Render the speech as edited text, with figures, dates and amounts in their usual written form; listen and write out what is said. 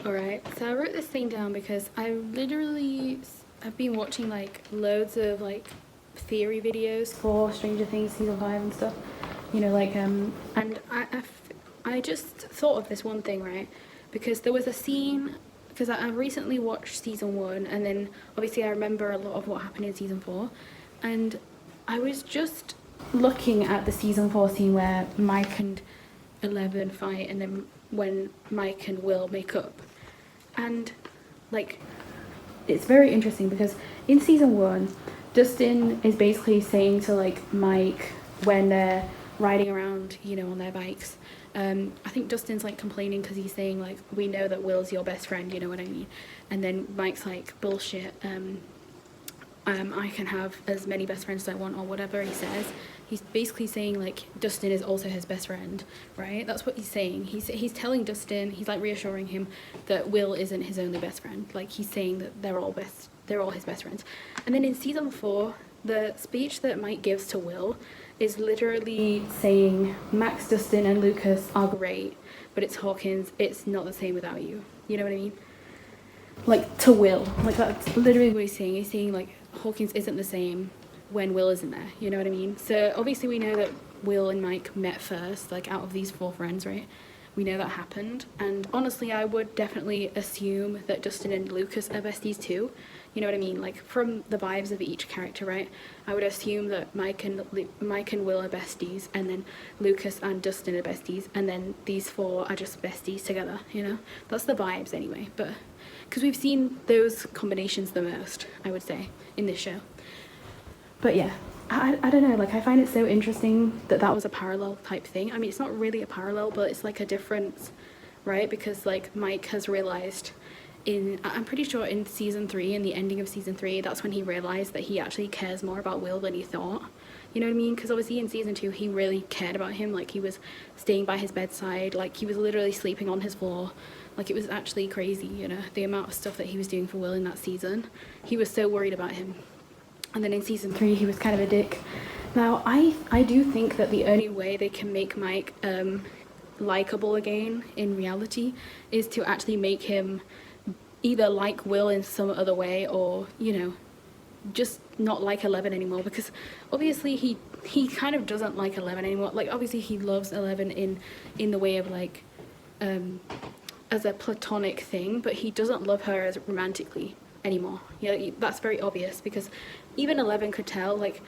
Alright, so I wrote this thing down because I've been watching like loads of like theory videos for Stranger Things season 5 and stuff. You know, like and I just thought of this one thing, right? Because there was a scene, because I recently watched season 1, and then obviously I remember a lot of what happened in season 4, and I was just looking at the season 4 scene where Mike and 11 fight, and then when Mike and Will make up. And like, it's very interesting because in season 1, Dustin is basically saying to like Mike when they're riding around, you know, on their bikes. I think Dustin's like complaining because he's saying like, we know that Will's your best friend, you know what I mean? And then Mike's like, bullshit. I can have as many best friends as I want, or whatever he says. He's basically saying like Dustin is also his best friend, right? That's what he's saying. He's telling Dustin, he's like reassuring him that Will isn't his only best friend. Like, he's saying that they're all his best friends. And then in season 4, the speech that Mike gives to Will is literally saying Max, Dustin, and Lucas are great, but it's Hawkins. It's not the same without you. You know what I mean? Like, to Will. Like, that's literally what he's saying. He's saying like Hawkins isn't the same when Will isn't there, you know what I mean? So obviously we know that Will and Mike met first, like out of these 4 friends, right? We know that happened, and honestly I would definitely assume that Dustin and Lucas are besties too, you know what I mean? Like, from the vibes of each character, right? I would assume that Mike and Will are besties, and then Lucas and Dustin are besties, and then these 4 are just besties together, you know? That's the vibes anyway, but because we've seen those combinations the most, I would say, in this show. But yeah, I don't know, like, I find it so interesting that that was a parallel type thing. I mean, it's not really a parallel, but it's like a difference, right? Because like Mike has realized I'm pretty sure in season 3, in the ending of season 3, that's when he realized that he actually cares more about Will than he thought. You know what I mean? Because obviously in season 2 he really cared about him. Like, he was staying by his bedside, like he was literally sleeping on his floor. Like, it was actually crazy, you know, the amount of stuff that he was doing for Will in that season. He was so worried about him. And then in season 3 he was kind of a dick. Now I do think that the only way they can make Mike likable again in reality is to actually make him either like Will in some other way, or, you know, just not like 11 anymore. Because obviously he kind of doesn't like 11 anymore. Like, obviously he loves 11 in the way of like as a platonic thing, but he doesn't love her as romantically anymore. You know, that's very obvious, because even 11 could tell, like,